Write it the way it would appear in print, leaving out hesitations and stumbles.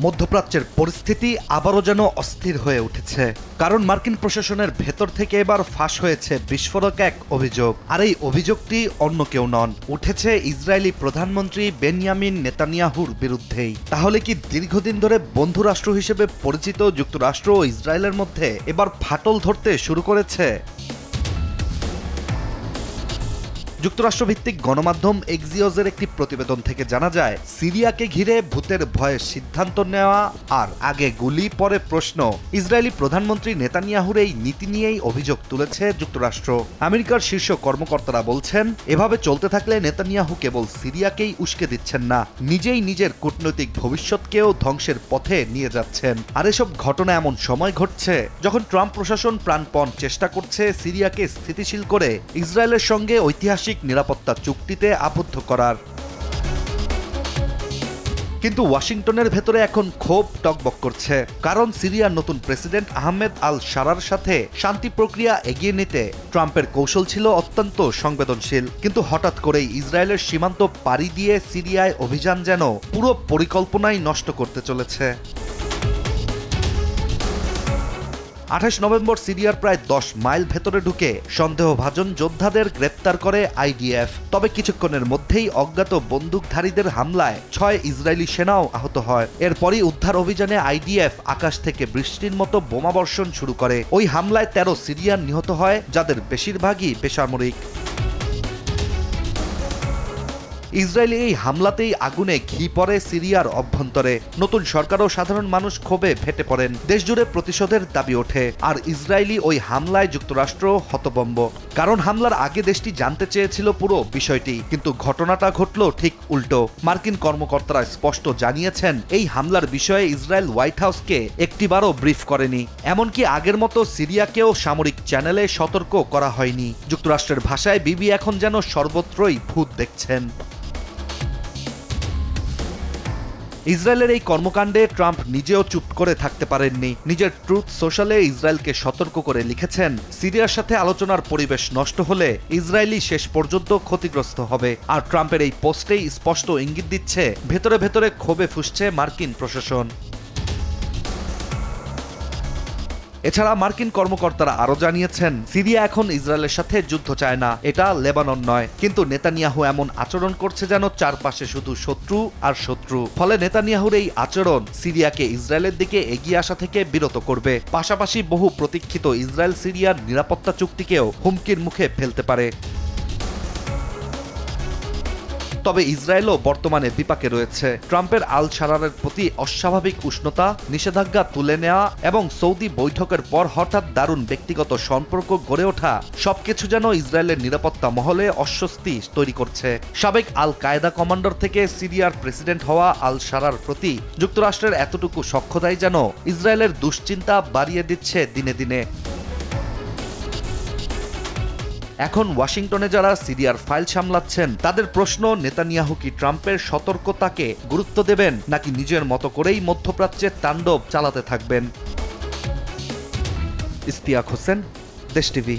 মধ্যপ্রাচ্যের পরিস্থিতি আবারও যেন অস্থির হয়ে উঠেছে, কারণ মার্কিন প্রশাসনের ভেতর থেকে এবার ফাঁস হয়েছে বিস্ফোরক এক অভিযোগ। আর এই অভিযোগটি অন্য কেউ নন, উঠেছে ইসরায়েলি প্রধানমন্ত্রী বেনিয়ামিন নেতানিয়াহুর বিরুদ্ধেই। তাহলে কি দীর্ঘদিন ধরে বন্ধু রাষ্ট্র হিসেবে পরিচিত যুক্তরাষ্ট্র ও ইসরায়েলের মধ্যে এবার ফাটল ধরতে শুরু করেছে? যুক্তরাষ্ট্রভিত্তিক গণমাধ্যম এক্সিওসের একটি প্রতিবেদন থেকে জানা যায়, সিরিয়াকে ঘিরে ভূতের ভয়ে সিদ্ধান্ত নেওয়া আর আগে গুলি পরে প্রশ্ন, ইসরায়েলি প্রধানমন্ত্রী নেতানিয়াহুর এই নীতি নিয়েই অভিযোগ তুলেছে যুক্তরাষ্ট্র। আমেরিকার শীর্ষ কর্মকর্তারা বলছেন, এভাবে চলতে থাকলে নেতানিয়াহু কেবল সিরিয়াকেই উস্কে দিচ্ছেন না, নিজেই নিজের কূটনৈতিক ভবিষ্যৎকেও ধ্বংসের পথে নিয়ে যাচ্ছেন। আর এসব ঘটনা এমন সময় ঘটছে যখন ট্রাম্প প্রশাসন প্রাণপণ চেষ্টা করছে সিরিয়াকে স্থিতিশীল করে ইসরায়েলের সঙ্গে ঐতিহাসিক নিরাপত্তা চুক্তিতে আবদ্ধ করার। কিন্তু ওয়াশিংটনের ভেতরে এখন ক্ষোভ টকবক করছে, কারণ সিরিয়ার নতুন প্রেসিডেন্ট আহমেদ আল শারার সাথে শান্তি প্রক্রিয়া এগিয়ে নিতে ট্রাম্পের কৌশল ছিল অত্যন্ত সংবেদনশীল। কিন্তু হঠাৎ করেই ইসরায়েলের সীমান্ত পাড়ি দিয়ে সিরিয়ায় অভিযান যেন পুরো পরিকল্পনাই নষ্ট করতে চলেছে। 28 নভেম্বর সিরিয়ার প্রায় 10 মাইল ভেতরে ঢুকে সন্দেহভাজন যোদ্ধাদের গ্রেপ্তার করে আইডিএফ। তবে কিছুক্ষণের মধ্যেই অজ্ঞাত বন্দুকধারীদের হামলায় 6 ইসরায়েলি সেনাও আহত হয়। এরপরই উদ্ধার অভিযানে আইডিএফ আকাশ থেকে বৃষ্টির মতো বোমাবর্ষণ শুরু করে। ওই হামলায় 13 সিরিয়ান নিহত হয়, যাদের বেশিরভাগই বেসামরিক। ইসরায়েলি এই হামলাতেই আগুনে ঘি পড়ে সিরিয়ার অভ্যন্তরে। নতুন সরকার ও সাধারণ মানুষ ক্ষোভে ফেটে পড়েন, দেশজুড়ে প্রতিশোধের দাবি ওঠে। আর ইসরায়েলি ওই হামলায় যুক্তরাষ্ট্র হতভম্ব, কারণ হামলার আগে দেশটি জানতে চেয়েছিল পুরো বিষয়টি, কিন্তু ঘটনাটা ঘটল ঠিক উল্টো। মার্কিন কর্মকর্তারা স্পষ্ট জানিয়েছেন, এই হামলার বিষয়ে ইসরায়েল হোয়াইট হাউসকে একটিবারও ব্রিফ করেনি। এমনকি আগের মতো সিরিয়াকেও সামরিক চ্যানেলে সতর্ক করা হয়নি। যুক্তরাষ্ট্রের ভাষায় বিবি এখন যেন সর্বত্রই ভূত দেখছেন। ইসরায়েলের এই কর্মকাণ্ডে ট্রাম্প নিজেও চুপ করে থাকতে পারেননি। নিজের ট্রুথ সোশ্যালে ইসরায়েলকে সতর্ক করে লিখেছেন, সিরিয়ার সাথে আলোচনার পরিবেশ নষ্ট হলে ইসরায়েলি শেষ পর্যন্ত ক্ষতিগ্রস্ত হবে। আর ট্রাম্পের এই পোস্টেই স্পষ্ট ইঙ্গিত দিচ্ছে, ভেতরে ভেতরে ক্ষোভে ফুঁসছে মার্কিন প্রশাসন। এছাড়া মার্কিন কর্মকর্তারা আরো জানিয়েছেন, সিরিয়া এখন ইসরায়েলের সাথে যুদ্ধ চায় না, এটা লেবানন নয়। কিন্তু নেতানিয়াহু এমন আচরণ করছে যেন চারপাশে শুধু শত্রু আর শত্রু। ফলে নেতানিয়াহুর এই আচরণ সিরিয়াকে ইসরায়েলের দিকে এগিয়ে আসা থেকে বিরত করবে, পাশাপাশি বহু প্রতীক্ষিত ইসরায়েল সিরিয়ার নিরাপত্তা চুক্তিকেও হুমকির মুখে ফেলতে পারে। তবে ইসরায়েলও বর্তমানে বিপাকে রয়েছে। ট্রাম্পের আল শারারের প্রতি অস্বাভাবিক উষ্ণতা, নিষেধাজ্ঞা তুলে নেওয়া এবং সৌদি বৈঠকের পর হঠাৎ দারুণ ব্যক্তিগত সম্পর্ক গড়ে ওঠা সবকিছু যেন ইসরায়েলের নিরাপত্তা মহলে অস্বস্তি তৈরি করছে। সাবেক আল কায়েদা কমান্ডার থেকে সিরিয়ার প্রেসিডেন্ট হওয়া আল শারার প্রতি যুক্তরাষ্ট্রের এতটুকু সখ্যতাই যেন ইসরায়েলের দুশ্চিন্তা বাড়িয়ে দিচ্ছে দিনে দিনে। এখন ওয়াশিংটনে যারা সিরিয়ার ফাইল সামলাচ্ছেন, তাদের প্রশ্ন, নেতানিয়াহু কি ট্রাম্পের সতর্কতাকে গুরুত্ব দেবেন, নাকি নিজের মতো করেই মধ্যপ্রাচ্যের তাণ্ডব চালাতে থাকবেন? ইশতিয়াক হোসেন, দেশ টিভি।